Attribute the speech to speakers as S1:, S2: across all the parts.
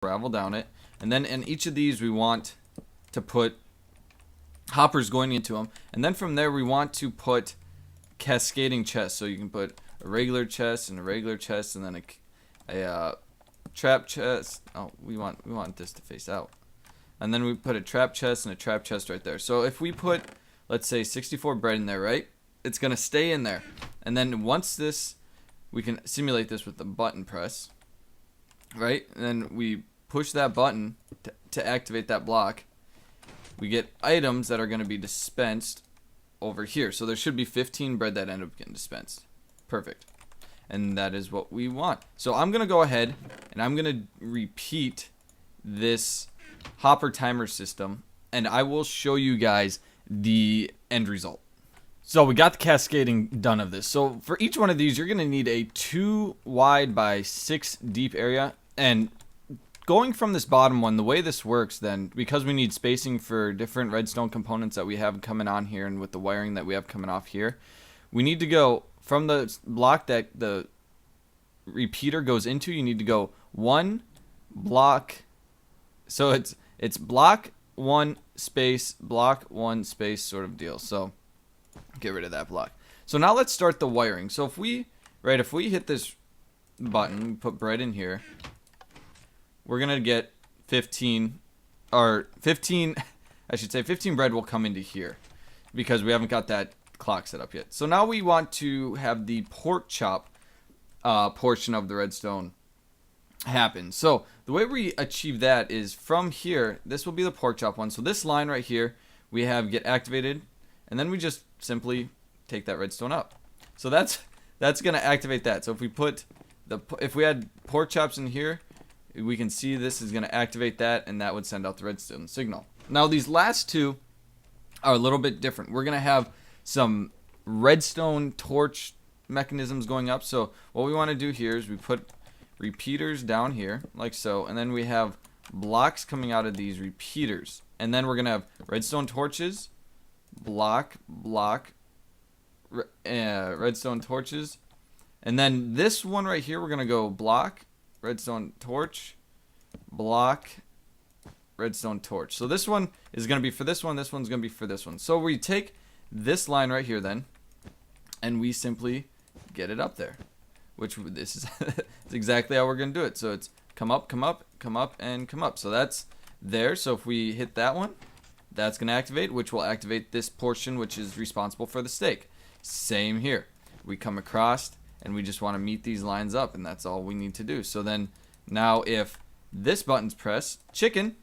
S1: gravel down it. And then in each of these, we want to put hoppers going into them. And then from there, we want to put cascading chests. So you can put a regular chest and a regular chest, and then a trap chest. Oh, we want this to face out. And then we put a trap chest and a trap chest right there. So if we put, let's say, 64 bread in there, right? It's going to stay in there. And then once this, we can simulate this with the button press, right? And then we push that button to activate that block. We get items that are going to be dispensed over here. So there should be 15 bread that end up getting dispensed. Perfect. And that is what we want. So I'm going to go ahead and I'm going to repeat this hopper timer system, and I will show you guys the end result. So we got the cascading done of this. So for each one of these, you're going to need a 2 wide by 6 deep area. And going from this bottom one, the way this works then, because we need spacing for different redstone components that we have coming on here and with the wiring that we have coming off here, we need to go from the block that the repeater goes into, you need to go 1 block. So it's block 1 space, block 1 space sort of deal. So get rid of that block. So now let's start the wiring. So if we hit this button, put bread in here, we're going to get 15 I should say 15 bread will come into here because we haven't got that clock set up yet. So now we want to have the pork chop portion of the redstone happen. So the way we achieve that is from here, this will be the pork chop one. So this line right here, we have get activated, and then we just simply take that redstone up. So that's going to activate that. So if we had pork chops in here, we can see this is going to activate that, and that would send out the redstone signal. Now these last two are a little bit different. We're going to have some redstone torch mechanisms going up. So what we want to do here is we put repeaters down here like so, and then we have blocks coming out of these repeaters, and then we're gonna have redstone torches, redstone torches, and then this one right here we're gonna go block, redstone torch, block, redstone torch. So this one is gonna be for this one, this one's gonna be for this one. So we take this line right here then, and we simply get it up there, which this is exactly how we're going to do it. So it's come up, come up, come up, and come up. So that's there. So if we hit that one, that's going to activate, which will activate this portion, which is responsible for the steak. Same here. We come across, and we just want to meet these lines up, and that's all we need to do. So then now if this button's pressed, chicken,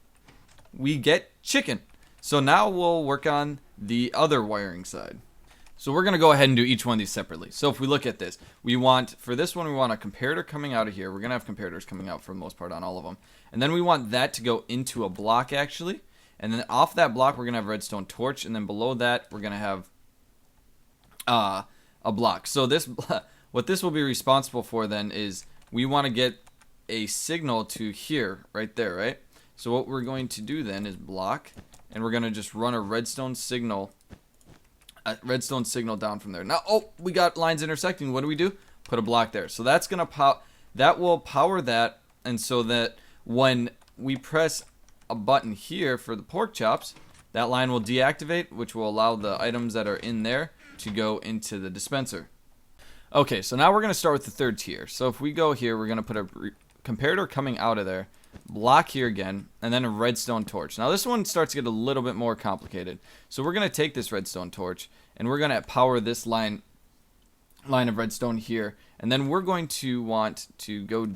S1: we get chicken. So now we'll work on the other wiring side. So we're going to go ahead and do each one of these separately. So if we look at this, for this one, we want a comparator coming out of here. We're going to have comparators coming out for the most part on all of them. And then we want that to go into a block actually. And then off that block, we're going to have redstone torch. And then below that, we're going to have a block. So what this will be responsible for then is we want to get a signal to here, right there, right? So what we're going to do then is block, and we're going to just run a redstone signal down from there. Now, we got lines intersecting. What do? Put a block there. So that's gonna that will power that, and so that when we press a button here for the pork chops, that line will deactivate, which will allow the items that are in there to go into the dispenser. Okay, so now we're gonna start with the third tier. So if we go here, we're gonna put a comparator coming out of there, block here again, and then a redstone torch. Now this one starts to get a little bit more complicated. So we're going to take this redstone torch, and we're going to power this line of redstone here, and then we're going to want to go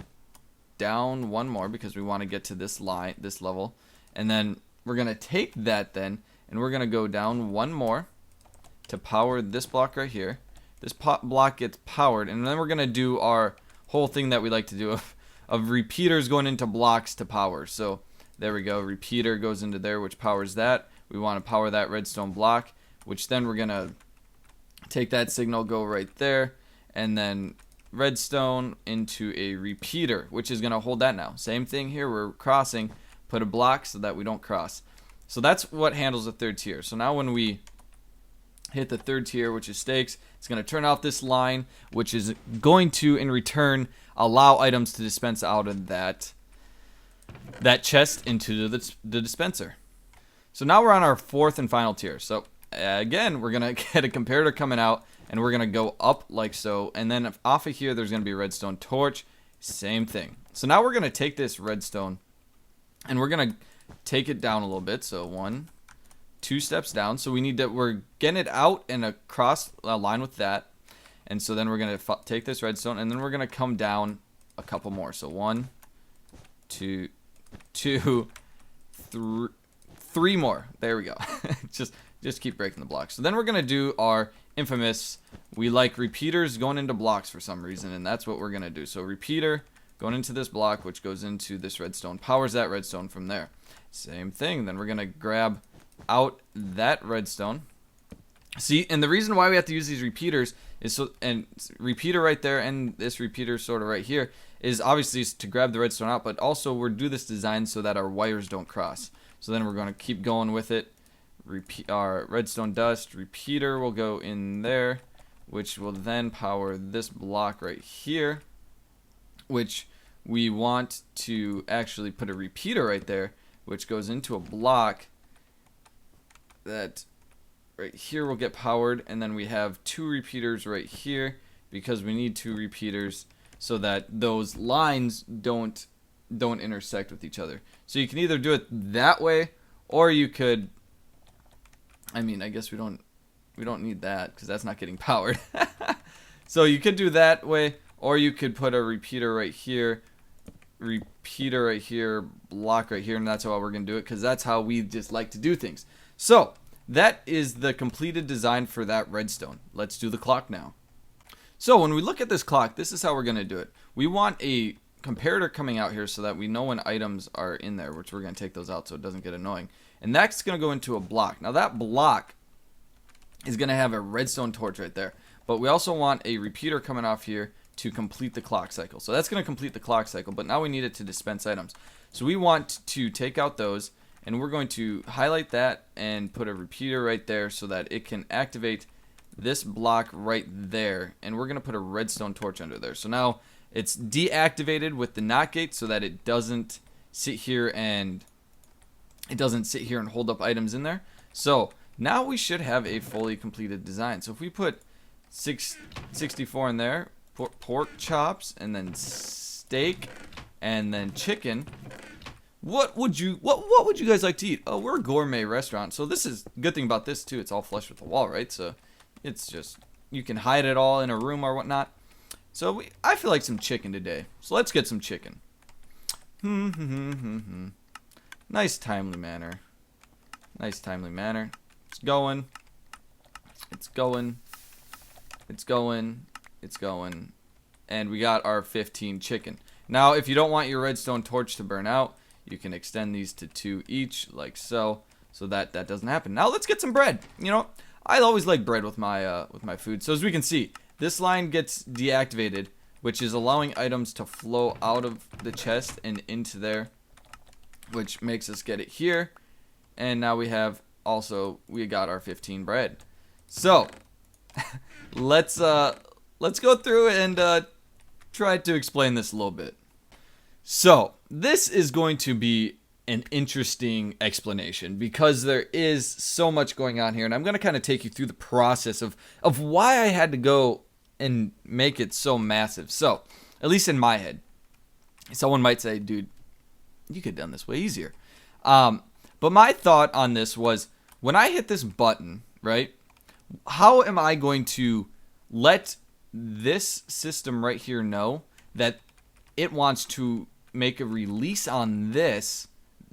S1: down one more because we want to get to this level, and then we're going to take that then, and we're going to go down one more to power this block right here. This block gets powered, and then we're going to do our whole thing that we like to do of repeaters going into blocks to power. So there we go. Repeater goes into there, which powers that. We want to power that redstone block, which then we're going to take that signal, go right there, and then redstone into a repeater, which is going to hold that now. Same thing here. We're crossing. Put a block so that we don't cross. So that's what handles the third tier. So now when we hit the third tier, which is stakes, it's going to turn off this line, which is going to, in return, allow items to dispense out of that that chest into the dispenser. So now we're on our fourth and final tier. So again, we're going to get a comparator coming out, and we're going to go up like so. And then off of here, there's going to be a redstone torch. Same thing. So now we're going to take this redstone, and we're going to take it down a little bit. So 1, 2 steps down. So we're getting it out and across a line with that. And so then we're going to take this redstone, and then we're going to come down a couple more. So 1, 2, 3 more. There we go. just keep breaking the blocks. So then we're gonna do our infamous. We like repeaters going into blocks for some reason, and that's what we're gonna do. So repeater going into this block, which goes into this redstone, powers that redstone from there. Same thing. Then we're gonna grab out that redstone. See, and the reason why we have to use these repeaters is so, and repeater right there and this repeater sort of right here is obviously to grab the redstone out, but also we're do this design so that our wires don't cross. So then we're going to keep going with it. Our redstone dust repeater will go in there, which will then power this block right here, which we want to actually put a repeater right there, which goes into a block that right here will get powered, and then we have 2 repeaters right here because we need 2 repeaters so that those lines don't intersect with each other. So you can either do it that way, or you could, I mean, I guess we don't need that because that's not getting powered. So you could do that way, or you could put a repeater right here, block right here, and that's how we're going to do it because that's how we just like to do things. So that is the completed design for that redstone. Let's do the clock now. So when we look at this clock, this is how we're going to do it. We want a comparator coming out here so that we know when items are in there, which we're going to take those out so it doesn't get annoying. And that's going to go into a block. Now that block is going to have a redstone torch right there. But we also want a repeater coming off here to complete the clock cycle. So that's going to complete the clock cycle, but now we need it to dispense items. So we want to take out those, and we're going to highlight that and put a repeater right there so that it can activate this block right there. And we're going to put a redstone torch under there. So now it's deactivated with the NOT gate so that it doesn't sit here and hold up items in there. So now we should have a fully completed design. So if we put 64 in there, pork chops, and then steak, and then chicken. What would you guys like to eat? Oh, we're a gourmet restaurant, so this is good thing about this too. It's all flush with the wall, right? So it's just you can hide it all in a room or whatnot. So I feel like some chicken today. So let's get some chicken. Nice timely manner. Nice timely manner. It's going. It's going. It's going. It's going. And we got our 15 chicken. Now, if you don't want your redstone torch to burn out, you can extend these to 2 each, like so that doesn't happen. Now let's get some bread. You know, I always like bread with my food. So as we can see, this line gets deactivated, which is allowing items to flow out of the chest and into there, which makes us get it here. And now we got our 15 bread. So let's go through and try to explain this a little bit. So this is going to be an interesting explanation because there is so much going on here, and I'm going to kind of take you through the process of why I had to go and make it so massive. So, at least in my head, someone might say, dude, you could have done this way easier. But my thought on this was, when I hit this button, right, how am I going to let this system right here know that it wants to make a release on this,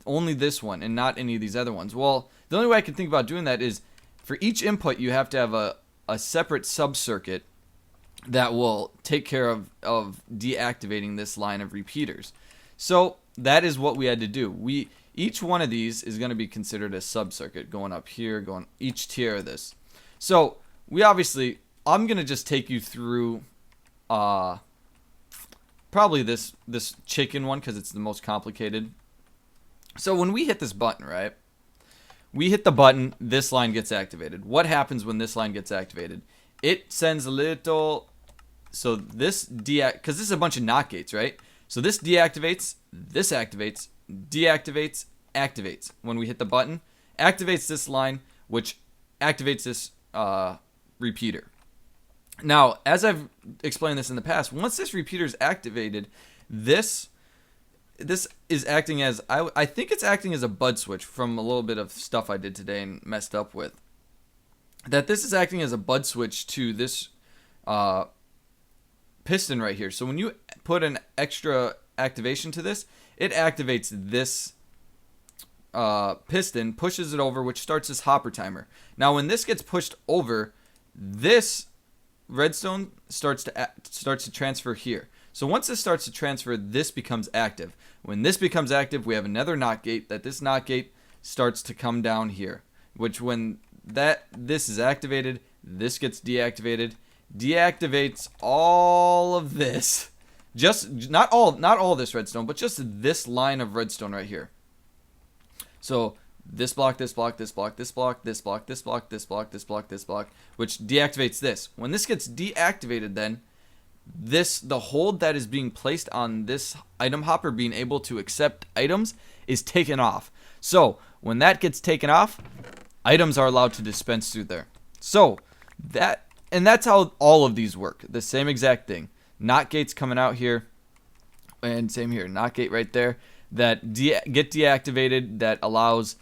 S1: only this one, and not any of these other ones? Well, the only way I can think about doing that is for each input, you have to have a separate sub-circuit that will take care of deactivating this line of repeaters. So that is what we had to do. Each one of these is going to be considered a sub-circuit going up here, going each tier of this. So I'm going to just take you through probably this chicken one because it's the most complicated. So when we hit this button, right? We hit the button, this line gets activated. What happens when this line gets activated? It sends a little, because this is a bunch of NOT gates, right? So this deactivates, this activates, deactivates, activates. When we hit the button, activates this line, which activates this repeater. Now, as I've explained this in the past, once this repeater is activated, this is acting as, I think it's acting as a bud switch from a little bit of stuff I did today and messed up with. That this is acting as a bud switch to this piston right here. So when you put an extra activation to this, it activates this piston, pushes it over, which starts this hopper timer. Now when this gets pushed over, this redstone starts to transfer here. So once this starts to transfer, this becomes active. When this becomes active, we have another NOT gate, that this NOT gate starts to come down here, which when this is activated, this gets deactivated, deactivates all of this. Just not all this redstone, but just this line of redstone right here. So this block, this block, this block, this block, this block, this block, this block, this block, this block, which deactivates this. When this gets deactivated, then the hold that is being placed on this item hopper being able to accept items is taken off. So when that gets taken off, items are allowed to dispense through there. So that's how all of these work. The same exact thing. NOT gates coming out here, and same here. NOT gate right there that get deactivated, that allows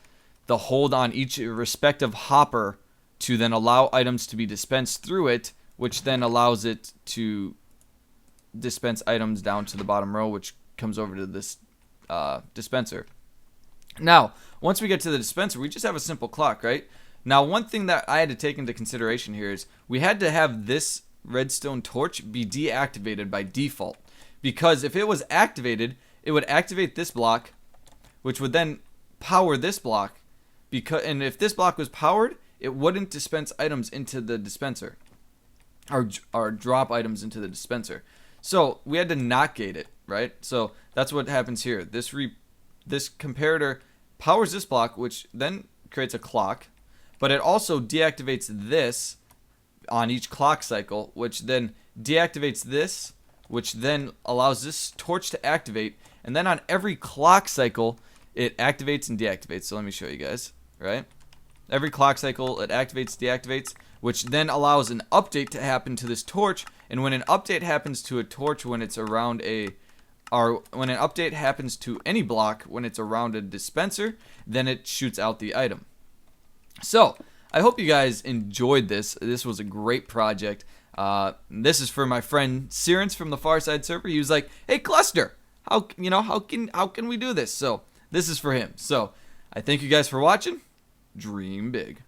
S1: the hold on each respective hopper to then allow items to be dispensed through it, which then allows it to dispense items down to the bottom row, which comes over to this dispenser. Now, once we get to the dispenser, we just have a simple clock, right? Now, one thing that I had to take into consideration here is we had to have this redstone torch be deactivated by default, because if it was activated, it would activate this block, which would then power this block, and if this block was powered, it wouldn't dispense items into the dispenser, or drop items into the dispenser. So we had to NOT gate it, right? So that's what happens here. This comparator powers this block, which then creates a clock, but it also deactivates this on each clock cycle, which then deactivates this, which then allows this torch to activate, and then on every clock cycle it activates and deactivates. So let me show you guys, right? Every clock cycle it activates, deactivates, which then allows an update to happen to this torch. And when an update happens to a torch when it's around when an update happens to any block when it's around a dispenser, then it shoots out the item. So I hope you guys enjoyed this. This was a great project. This is for my friend Sirens from the Farside server. He was like, "Hey Cluster, how can we do this?" So this is for him. So I thank you guys for watching. Dream big.